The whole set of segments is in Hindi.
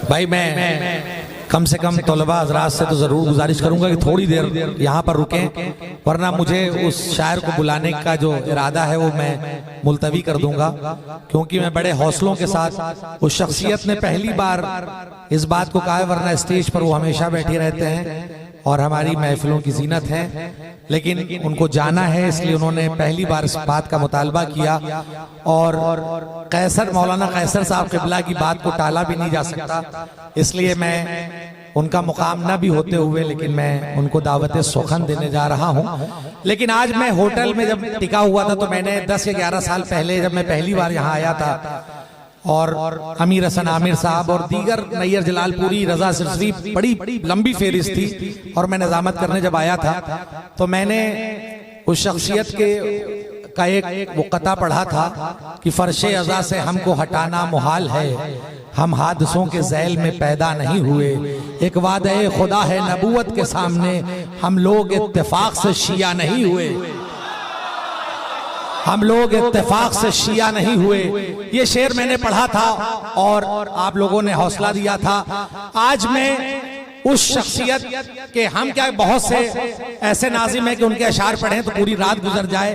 भाई मैं कम से कम तलबा हजरात से तो ज़रूर गुजारिश करूंगा कि थोड़ी देर यहाँ पर रुकें, वरना मुझे उस शायर को बुलाने का जो इरादा है वो मैं मुलतवी कर दूंगा, क्योंकि मैं बड़े हौसलों के साथ, उस शख्सियत ने पहली बार इस बात को कहा है, वरना स्टेज पर वो हमेशा बैठे रहते हैं और हमारी महफिलों की जीनत है, लेकिन उनको जाना है इसलिए उन्होंने पहली बार इस बात का मुतालबा किया। और कैसर, मौलाना कैसर साहब क़िबला की बात को टाला भी नहीं जा सकता, इसलिए मैं उनका मुकाम न भी होते हुए लेकिन मैं उनको दावत सुखन देने जा रहा हूं। लेकिन आज मैं होटल में जब टिका हुआ था तो मैंने 10 या 11 साल पहले जब मैं पहली बार यहाँ आया था और अमीर हसन आमिर साहब और दीगर नैयर जलालपुरी, रजा सिर्फ बड़ी लंबी फेरिस्त थी, और मैं निजामत करने जब आया था तो मैंने उस शख्सियत के का एक वो कता पढ़ा था कि फर्शे अज़ा से हमको हटाना मुहाल है, हम हादसों के ज़ैल में पैदा नहीं हुए, एक वादे खुदा है नबूवत के सामने, हम लोग इत्तेफाक से शिया नहीं हुए, हम लोग इत्तेफाक से शिया नहीं हुए। ये शेर मैंने पढ़ा था और आप लोगों ने हौसला दिया था। आज मैं उस शख्सियत के, हम क्या बहुत से ऐसे नाजिम हैं कि उनके अशार पढ़ें तो पूरी रात गुजर जाए,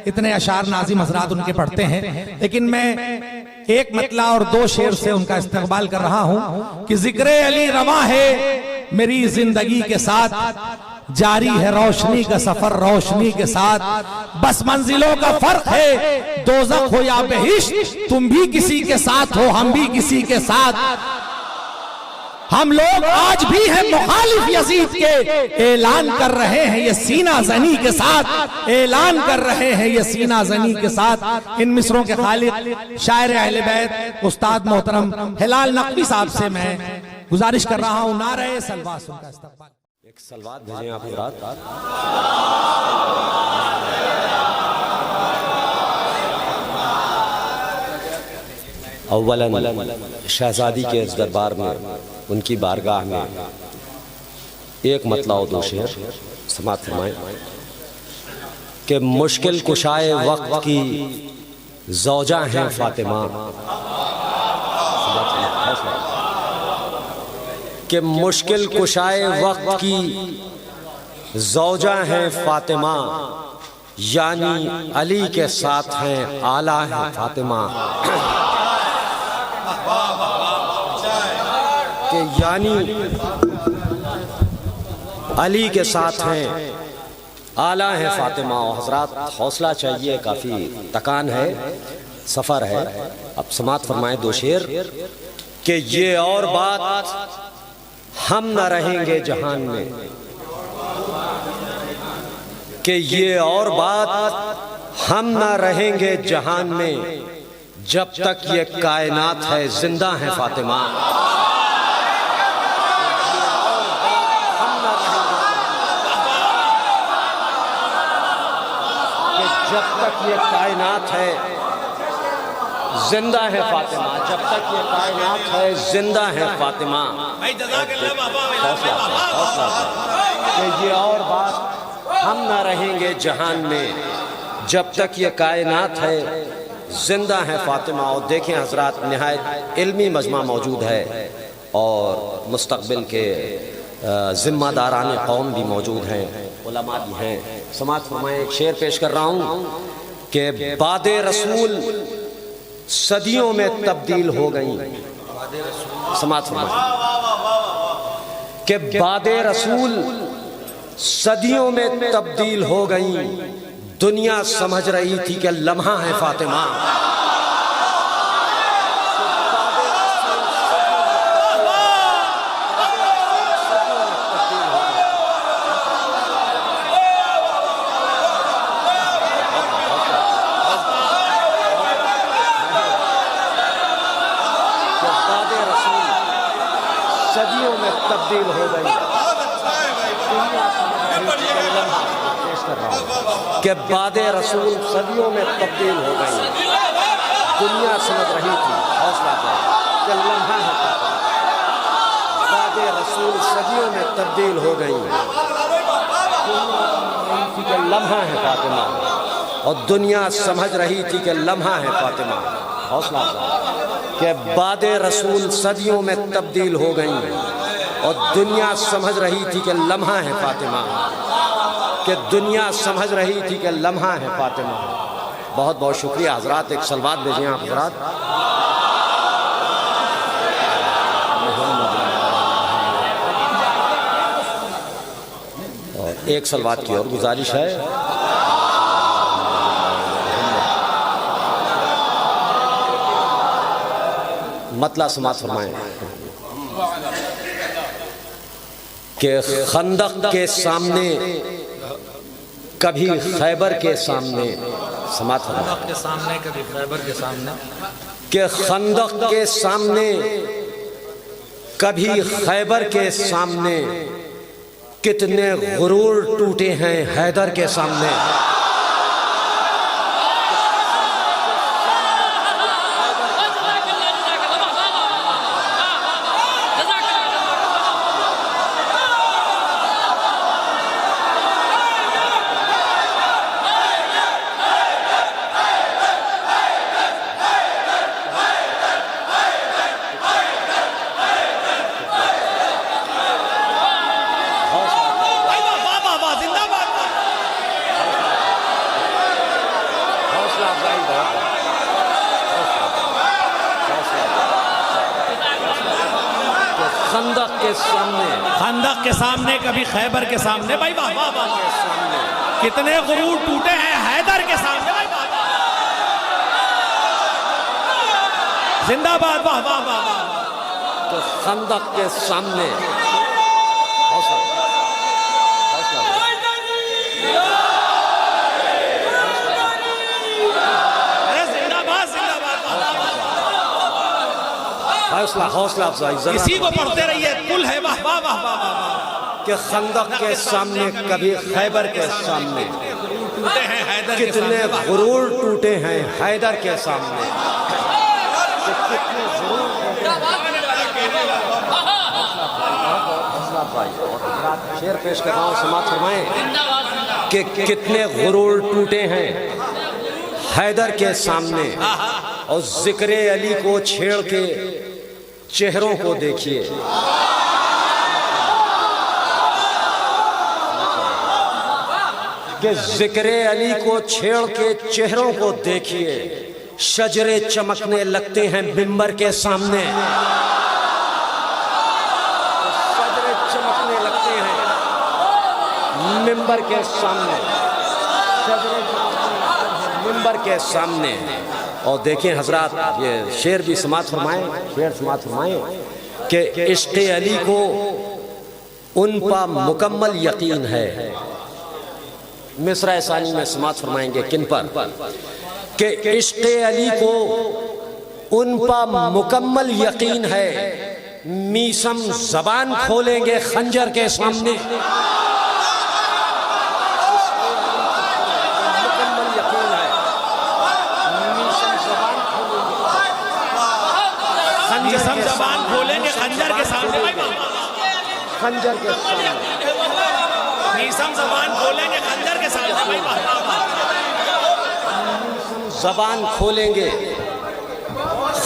इतने अशार नाजिम हजरात उनके पढ़ते हैं, लेकिन मैं एक मतला और 2 शेर से उनका इस्तेकबाल कर रहा हूं कि जिक्रे अली रवा है मेरी जिंदगी के साथ, जारी है रोशनी का सफर रोशनी के साथ, बस मंजिलों का फर्क है दोज़ख हो या बेहिश्त, तुम भी किसी के साथ हो हम भी किसी के साथ, हम लोग आज भी हैं मुखालिफ यजीद के, ऐलान कर रहे हैं ये सीना ज़नी के साथ, ऐलान कर रहे हैं ये सीना ज़नी के साथ। इन मिसरों के खालिक शायर अहले बैत उस्ताद मोहतरम हिलाल नकवी साहब से मैं गुजारिश कर रहा हूं, नारे सलवात उनका इस्तकबाल। एक सलवात भेजें आप हज़रात। अव्वलन शहजादी के इस दरबार में, उनकी बारगाह में एक मतला और 2 शेर समात फरमाएं कि मुश्किल कुशाए वक्त की ज़ौजा हैं फातिमा, कि मुश्किल कुशाए वक्त की ज़ौजा हैं फातिमा, यानी अली के साथ हैं आला है फातिमा, कि यानी अली के साथ हैं आला है फातिमा। और हजरात हौसला चाहिए, काफ़ी तकान है, सफ़र है। अब समात फरमाएं 2 शेर कि ये और बात हम न रहेंगे जहान में, कि ये और बात हम न रहेंगे जहान में, जब तक ये कायनात है जिंदा है फातिमा, जब तक ये कायनात है जिंदा है फातिमा, जब तक ये कायनात है जिंदा है फातिमा। कि ये और बात हम ना रहेंगे जहान में, जब तक ये कायनात है जिंदा है फातिमा। और देखें हजरात, निहायत इल्मी मजमा मौजूद है और मुस्तकबिल के जिम्मेदारान कौम भी मौजूद हैं, उलमा भी हैं। समात फरमाएं, एक शेर पेश कर रहा हूँ कि बादे रसूल सदियों में तब्दील हो गई, समात फरमाएं कि बादे रसूल सदियों में तब्दील हो गई, दुनिया समझ रही थी कि लम्हा है फातिमा, सदियों में तब्दील हो गई, कि बादे रसूल सदियों में तब्दील हो गई, दुनिया समझ रही थी, हौसला कि लम्हा है बादे रसूल सदियों में तब्दील हो गई, कि लम्हा है फातिमा, और दुनिया समझ रही थी कि लम्हा है फातिमा। हौसला कि बादे रसूल सदियों में तब्दील हो गई और दुनिया समझ रही थी कि लम्हा है फातिमा, कि दुनिया समझ रही थी कि लम्हा है फातिमा। बहुत बहुत शुक्रिया हजरात, एक सलवात भेजिए आप हजरात। और एक सलवात की और गुजारिश है। मतला समात फरमाएं कि खंदक के सामने कभी खैबर के सामने, समात फरमाएं के सामने कभी खैबर के सामने, कि खंदक के सामने कभी खैबर के सामने कितने गुरूर टूटे हैं हैदर के सामने। खंदक के सामने, खंदक के सामने कभी खैबर के सामने, भाई वाह वाह वाह, कितने गुरूर टूटे हैं हैदर के सामने, भाई वाह जिंदाबाद, वाह वाह वाह वाह। तो खंदक के सामने हौसला हौसला अफजाई, इसी को पढ़ते रहिए, कुल है वाह वाह वाह वाह वाह। कि खंदक के सामने कभी खैबर के सामने टूटे हैं हैदर के कितने सामने, गुरूर टूटे हैं हैदर के सामने। शेर पेश कर रहा हूँ, समात फरमाएं कि कितने गुरूर टूटे हैं हैदर के सामने, और जिक्र अली को छेड़ के चेहरों को देखिए। कि जिक्र अली को छेड़ के चेहरों को देखिए, शजरे चमकने लगते हैं मिंबर के सामने। शजरे चमकने लगते हैं मिंबर के सामने, शजरे मिंबर के सामने। और देखें हजरात, ये शेर भी समात फरमाएं, शेर समात फरमाएं कि इश्क़ अली को उन पर मुकम्मल यकीन है। मिसरा सानी में समात फरमाएंगे किन पर, कि इश्क़ अली को उन पर मुकम्मल यकीन है, मीसम जबान खोलेंगे खंजर के सामने। सब जबान खोलेंगे खंजर के सामने, खंजर के सामने, मीसम जबान खोलेंगे खंजर के सामने, जबान खोलेंगे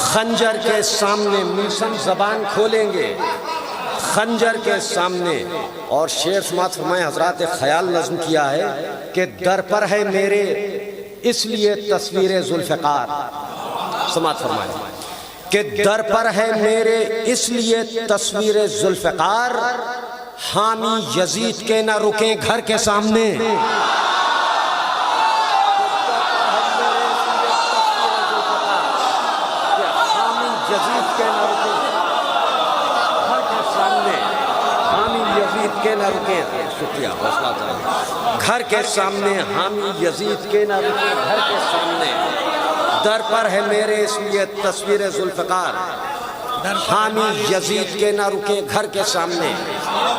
खंजर के सामने, मीसम जबान खोलेंगे खंजर के सामने। और शेर समात फरमाए हजरात, ख्याल नज़्म किया है कि दर पर है मेरे इसलिए तस्वीर जुल्फ़िकार। समात फरमाए कि दर पर है मेरे इसलिए तस्वीर जुल्फ़िकार, हामी यजीद के न रुके घर के सामने। हामी यजीद के न रुके घर के सामने, हामी यजीद के न रुके, शुक्रिया हौसला, घर के सामने, हामी यजीद के न रुके घर के सामने। दर पर है मेरे इसलिए तस्वीर जुल्फ़िकार, हामी यजीद के ना रुके घर के सामने।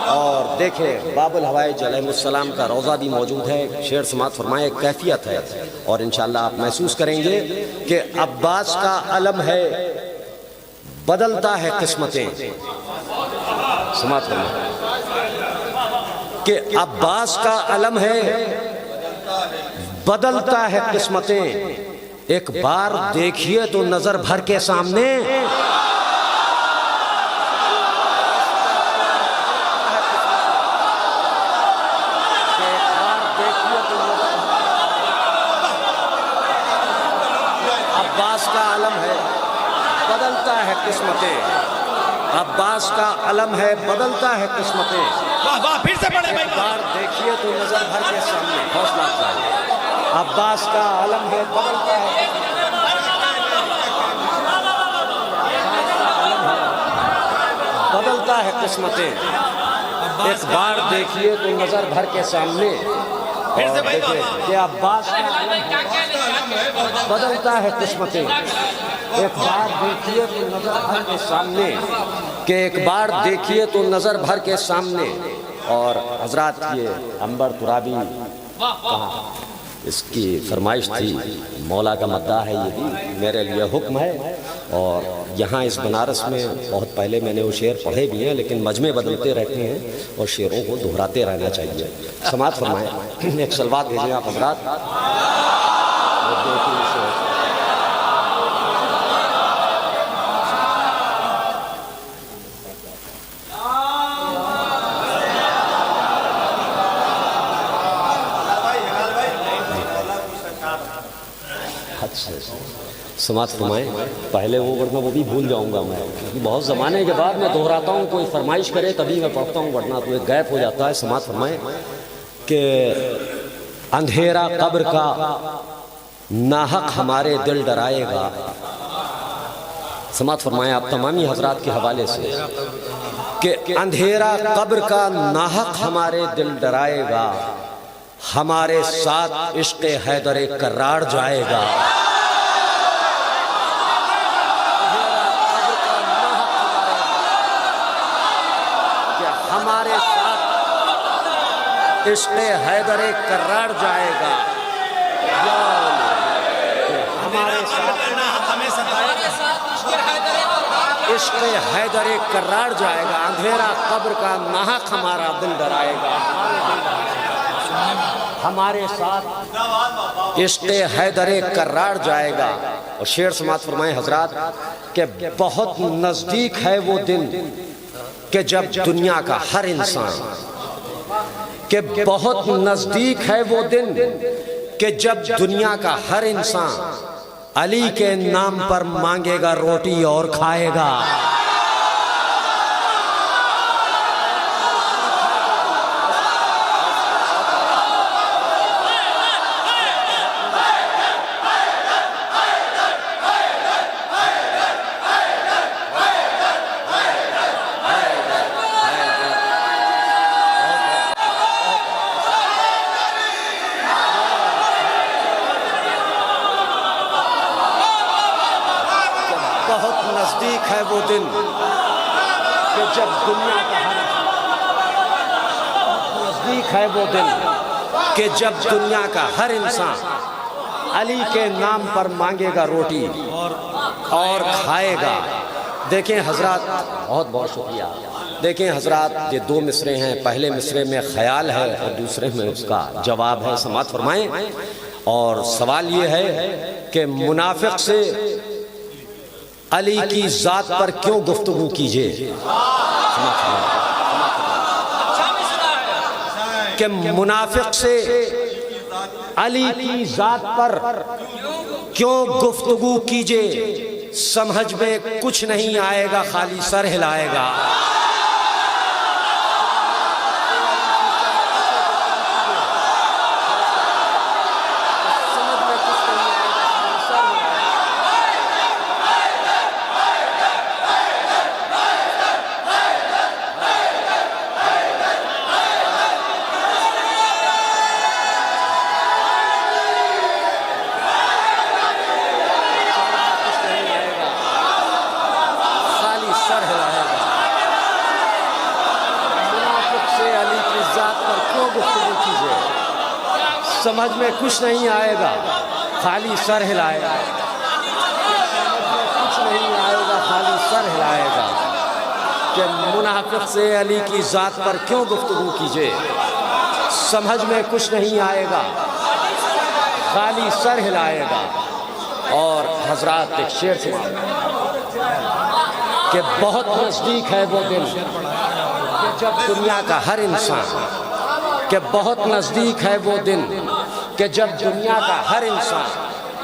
और देखे बाबुल हवाइज अलैहिस्सलाम का रोज़ा भी मौजूद है। शेर समात फरमाए, कैफियत है और इंशाअल्लाह आप महसूस करेंगे कि अब्बास का अलम है, बदलता है किस्मतें। समात फरमाए कि अब्बास का अलम है, बदलता है किस्मतें, एक बार देखिए तो नजर भर के सामने। अब्बास का आलम है, बदलता है किस्मतें। अब्बास का अलम है, बदलता है किस्मतें। वाह वाह, फिर से पढ़े भाई। एक बार देखिए तो नजर भर के सामने। हौसला अफजाई। अब्बास का अलम है, बदलता है, बदलता है किस्मतें। एक बार देखिए तो नजर भर के सामने और देखिए कि अब्बास का अलम है, बदलता है किस्मतें। एक बार देखिए तो नजर भर के सामने, कि एक बार देखिए तो नजर भर के सामने। और हजरात ये अंबर तुराबी कहाँ, इसकी फरमाइश थी, मौला का मद्दा है ये भी, मेरे लिए हुक्म है। और यहाँ इस बनारस में बहुत पहले मैंने वो शेर पढ़े भी हैं, लेकिन मजमे बदलते रहते हैं और शेरों को दोहराते रहना चाहिए। समात फरमाएं, एक सलवात भेजें आप हजरात। समात फरमाएं, पहले वो वरना वो भी भूल जाऊंगा मैं, क्योंकि बहुत ज़माने के बाद मैं दोहराता हूँ, कोई फरमाइश करे तभी मैं पढ़ता हूँ, वरना तो एक गैप हो जाता है। समात फरमाएं कि अंधेरा कब्र का नाहक हमारे दिल डराएगा। समात फरमाएं आप तमामी हजरात के हवाले से कि अंधेरा कब्र का नाहक हमारे दिल डराएगा, हमारे साथ इश्क़ हैदर कर्रार जाएगा। हमारे साथ इश्क़ हैदर कर्रार जाएगा, हमारे साथ इश्क़ हैदर कर्रार जाएगा। अंधेरा कब्र का नाहक हमारा दिल डराएगा, हमारे साथ इश्क़ हैदर कर्रार जाएगा। और शेर समात फरमाएं हजरात कि बहुत नज़दीक है वो दिन कि जब दुनिया का हर इंसान, कि बहुत नज़दीक है वो दिन कि जब दुनिया का हर इंसान अली के नाम पर मांगेगा रोटी और खाएगा। नज़दीक है वो दिन कि जब दुनिया का हर, नज़दीक है वो दिन कि जब दुनिया का हर इंसान अली के नाम पर मांगेगा रोटी और खाएगा। देखें हजरात, बहुत बहुत शुक्रिया। देखें हजरात, ये दो मिसरे हैं, पहले मिसरे में ख्याल है और दूसरे में उसका जवाब है। समात फरमाएं। और सवाल ये है कि मुनाफिक से अली की जात पर क्यों गुफ्तगू कीजिए, कि मुनाफिक से अली की जात पर क्यों गुफ्तगू कीजिए, समझ में कुछ नहीं आएगा, खाली सर हिलाएगा। समझ में कुछ नहीं आएगा, खाली सर हिलाएगा। कुछ नहीं आएगा, खाली सर हिलाएगा। कि मुनाफिक से अली की जात पर क्यों गुफ्तगू कीजिए, समझ में कुछ नहीं आएगा, खाली सर हिलाएगा। और हजरात एक शेर सुना कि बहुत नज़दीक है वो दिन कि जब दुनिया का हर इंसान, कि बहुत नज़दीक है वो दिन कि जब दुनिया का हर इंसान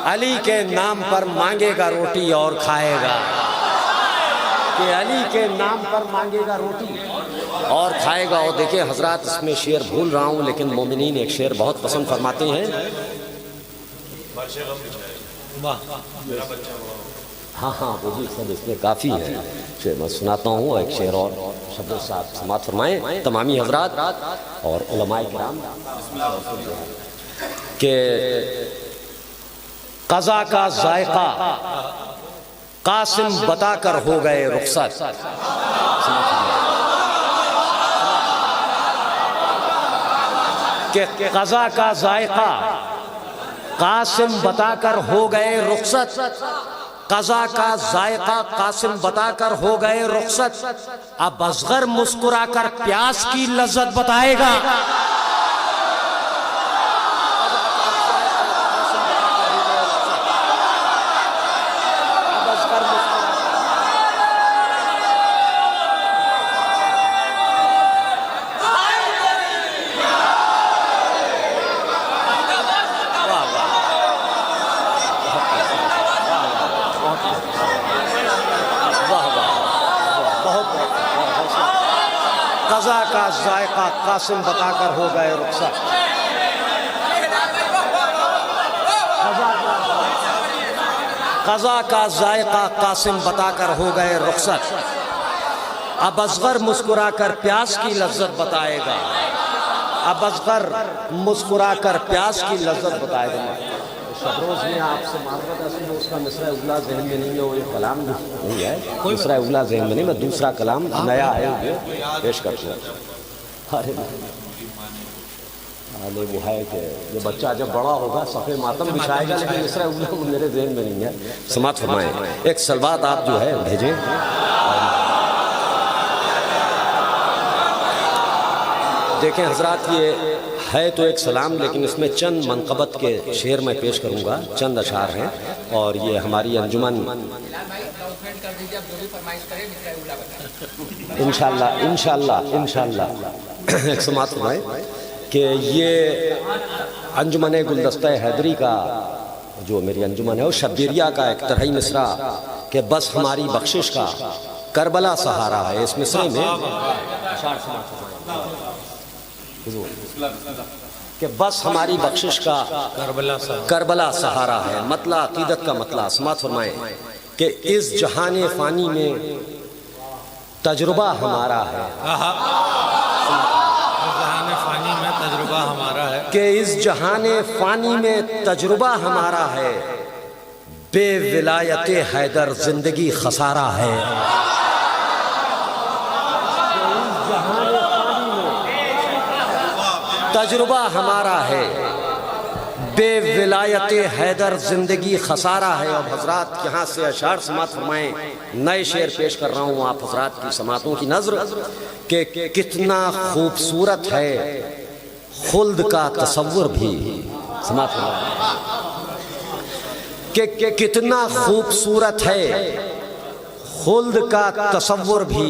अली के नाम पर मांगेगा रोटी और खाएगा, कि अली के नाम पर मांगेगा रोटी और खाएगा। और देखिए हजरात, इसमें शेर भूल रहा हूँ, लेकिन मोमिनीन एक शेर बहुत पसंद फरमाते हैं। हाँ हाँ वो भी सब इसमें काफ़ी है। शेर मैं सुनाता हूँ, एक शेर और शब्दों से आप समात फरमाएँ तमामी हजरात और उलमाए किराम के क़ज़ा का जायका कासिम बताकर हो गए रुखसत। कि क़ज़ा का जायका कासिम बताकर हो गए रुखसत, क़ज़ा का जायका कासिम बताकर हो गए रुखसत। अब असगर मुस्कुराकर प्यास की लज्जत बताएगा। क़ज़ा का जायका कासिम बताकर हो गए रुखसत, क़ज़ा का जायका कासिम बताकर हो गए रुखसत। अब असगर मुस्कुराकर प्यास की लज्जत बताएगा, अब असगर मुस्कुराकर प्यास की लज्जत बताएगा। शबरोज़ में आपसे मालूम है, उसका मिसरा उगला ज़हन में नहीं है, वो एक कलाम नहीं है, मिसरा उगला ज़हन में नहीं, मैं दूसरा कलाम नया है पेश करता हूँ। अरे वो है कि ये बच्चा जब बड़ा होगा सफ़े मातम बिछाएगा, लेकिन मिसरा उगला मेरे ज़हन में नहीं है। समात फरमाएं, एक सलवात आप जो है भेजें। देखें हजरात, ये है तो एक सलाम, लेकिन इसमें चंद मनक़बत के शेर मैं पेश करूँगा, चंद अशार हैं। और ये हमारी अंजुमन इंशाअल्लाह इंशाअल्लाह इंशाअल्लाह एक समात फरमाएं कि ये अंजुमन गुलदस्ता हैदरी का जो मेरी अंजुमन है, वो शब्बीरिया का एक तरही मिसरा कि बस हमारी बख्शिश का करबला सहारा है। इस मिसरे में कि बस हमारी बख्शिश का करबला सहारा है। मतला अकीदत का मतला समात फरमाएं कि इस जहाने फ़ानी में तजुर्बा हमारा है, फ़ानी में तजुर्बा हमारा है, कि इस जहाने फ़ानी में तजुर्बा हमारा है, बेविलायत हैदर जिंदगी खसारा है। तजुर्बा हमारा है, बेविलायत हैदर जिंदगी खसारा है। अब हजरात यहाँ से अशार समात फरमाएं, नए शेर पेश कर रहा हूँ आप हजरात की समातों की नजर कि कितना खूबसूरत है खुल्द का तसव्वुर भी। समात कि कितना खूबसूरत है खुल्द का तसव्वुर भी,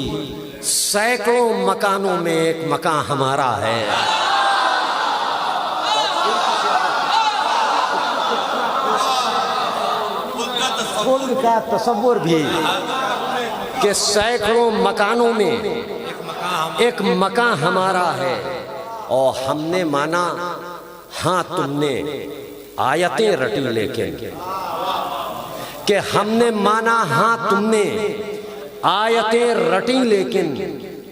सैकड़ों मकानों में एक मकान हमारा है। खुल्द का तसव्वुर भी कि सैकड़ों मकानों में एक मकान हमारा है। और हमने माना हाँ तुमने आयतें रटी, लेकिन कि हमने माना हाँ तुमने आयतें रटी, लेकिन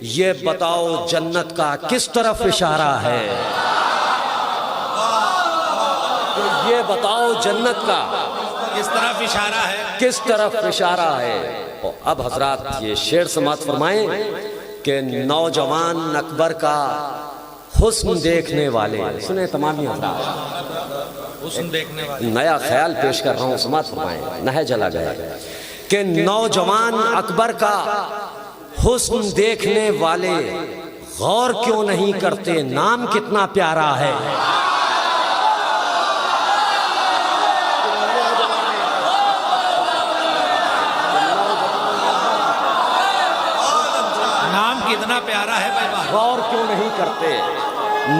ये बताओ जन्नत का किस तरफ इशारा है। ये बताओ जन्नत का किस तरफ इशारा है, किस तरफ इशारा है। अब हजरात ये शेर समात फरमाएं कि नौजवान अकबर का हुस्न देखने वाले, सुने तमामी हजरात, हुस्न देखने वाले, नया ख्याल पेश कर रहा हूँ, समात फरमाएं, नह जला गया कि नौजवान अकबर का हुस्न देखने वाले गौर क्यों नहीं करते नाम कितना प्यारा है। कितना प्यारा है भाई वाह। गौर क्यों नहीं करते,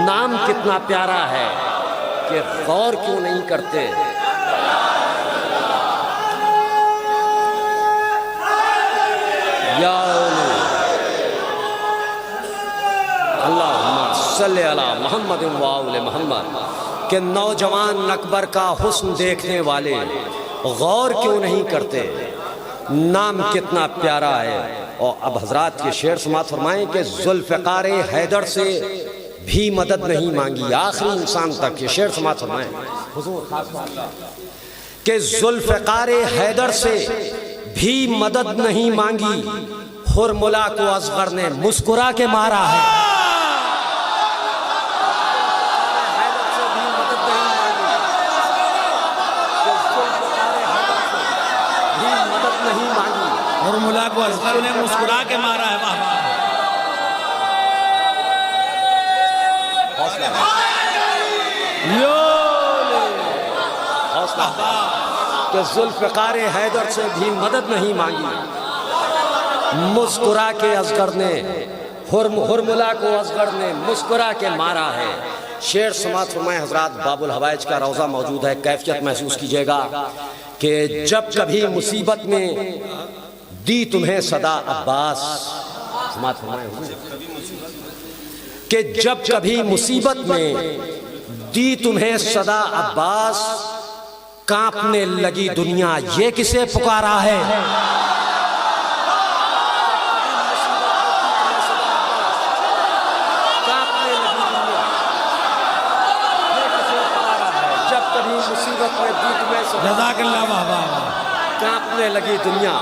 नाम कितना प्यारा है कि गौर क्यों नहीं करते। या अल्लाहुम्मा सल्ली अला मोहम्मद व आले मोहम्मद के नौजवान अकबर का हुस्न देखने वाले गौर क्यों नहीं करते, नाम कितना प्यारा है। और अब हजरात ये शेर समात फरमाएं कि जुल्फ़िकार हैदर से भी मदद नहीं मांगी, आखिरी इंसान तक। ये शेर समात फरमाएं कि जुल्फ़िकार हैदर से भी मदद नहीं मांगी, हुरमुला को असगर ने मुस्कुरा के मारा है। हुरमुला को असगर ने मुस्कुरा के मारा है वाह वाह। कि जुल्फ़िकार हैदर से भी मदद नहीं मांगी, मुस्कुरा के असगर ने हुरमुला को असगर ने मुस्कुरा के मारा है। शेर समात फरमाए हजरात, बाबुल हवाइज का रौज़ा मौजूद है, कैफियत महसूस कीजिएगा कि जब कभी मुसीबत में दी तुम्हें सदा अब्बास, समात फरमाए कि जब कभी मुसीबत में दी तुम्हें सदा अब्बास, कांपने लगी दुनिया ये किसे पुकारा है। कांपने लगी दुनिया ये किसे पुकारा है, जब कभी मुसीबत में दी तुम्हें सदा, जज़ाकल्लाह वाह वाह वाह। कांपने लगी दुनिया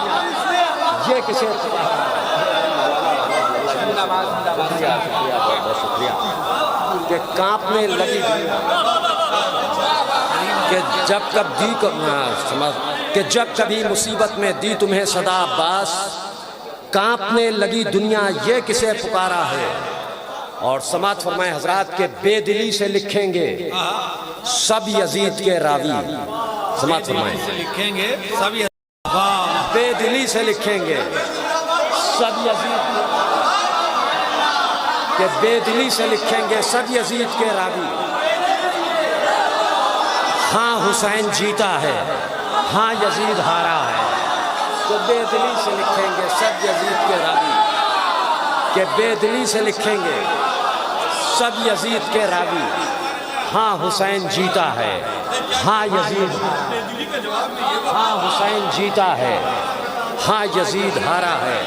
ये किसे पुकारा है। बहुत शुक्रिया कि कांपने लगी दुनिया कि जब कब दी कि जब कभी मुसीबत में दी तुम्हें सदा अब्बास, कांपने लगी दुनिया ये किसे पुकारा है। और समात फरमाए हजरात के बेदिली से लिखेंगे सब यजीद के रावी, समात फरमाए लिखेंगे सब बेदिली से लिखेंगे सब यजीद के, बेदिली से लिखेंगे सब यजीद के रावी। हाँ हुसैन जीता है, हाँ यजीद हारा है। तो बेदिली से लिखेंगे सब यजीद के रावी, के बेदिली से लिखेंगे सब यजीद के रावी। हाँ हुसैन जीता है, हाँ यजीद, हाँ हुसैन जीता है, हाँ यजीद हारा है।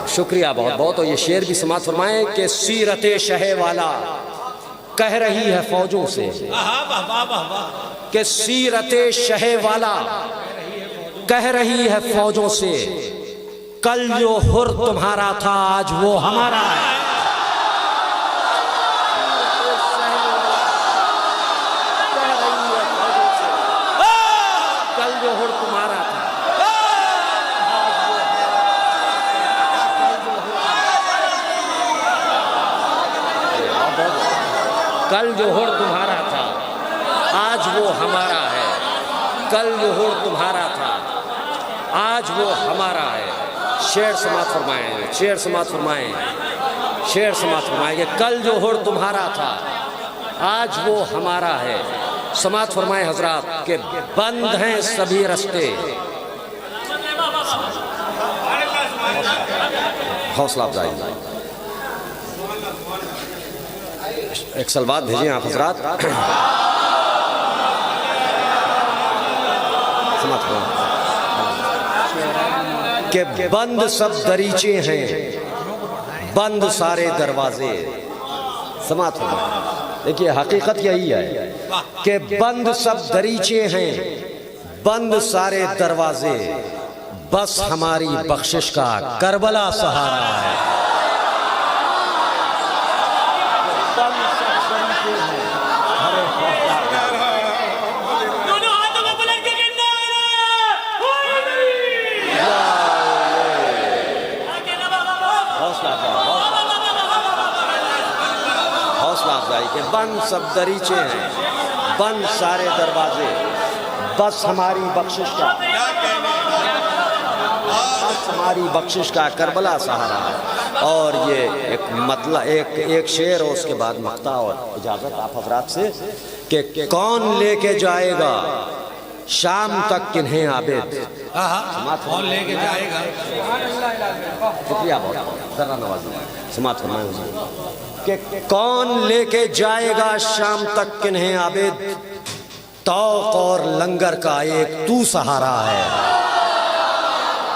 शुक्रिया बहुत बहुत। और ये शेर भी समात फरमाएं कि सीरते शहे वाला कह रही है फौजों से, कि सीरते शहे वाला कह रही है फौजों से, कल जो हुर तुम्हारा था आज वो हमारा है। कल जो हुर तुम्हारा था कल जो हुर तुम्हारा था आज वो हमारा है। कल जो हुर तुम्हारा था आज वो हमारा है। शेर समात फरमाएं, शेर समात फरमाएं, शेर समात फरमाएंगे। कल जो हुर तुम्हारा था आज वो हमारा है। समात फरमाएं हजरात के बंद हैं सभी रास्ते। हौसला अफजाई। एक सलवात भेजिए आप हजरात। के बंद सब दरीचे हैं, बंद सारे दरवाजे। समात देखिए हकीकत यही है कि बंद सब दरीचे हैं, बंद सारे दरवाजे, बस हमारी बख्शिश का करबला सहारा है। के बंद सब दरीचे हैं, बंद सारे दरवाजे, बस हमारी बख्शिश का, बस हमारी बख्शिश का करबला सहारा है। और ये एक मतलब एक शेर और उसके बाद मक्ता और इजाजत आप हजरात से कि कौन लेके जाएगा शाम तक किन्हें आबिद, कौन लेके जाएगा। शुक्रिया बहुत जरा नवाजी समात फरमाए कि कौन लेके जाएगा शाम तक किन्हें आबिद, तौक और लंगर का एक तू सहारा है।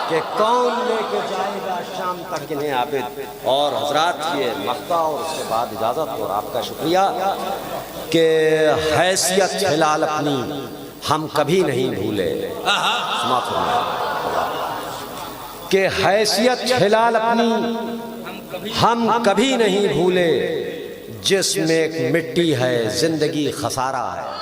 कि कौन लेके जाएगा शाम तक किन्हें आबिद। और हजरात ये मक्ता और उसके बाद इजाजत और आपका शुक्रिया कि हैसियत हिलाल अपनी हम कभी नहीं भूले, कि हैसियत हिलाल अपनी हम कभी नहीं भूले, जिसमें एक मिट्टी है जिंदगी खसारा है।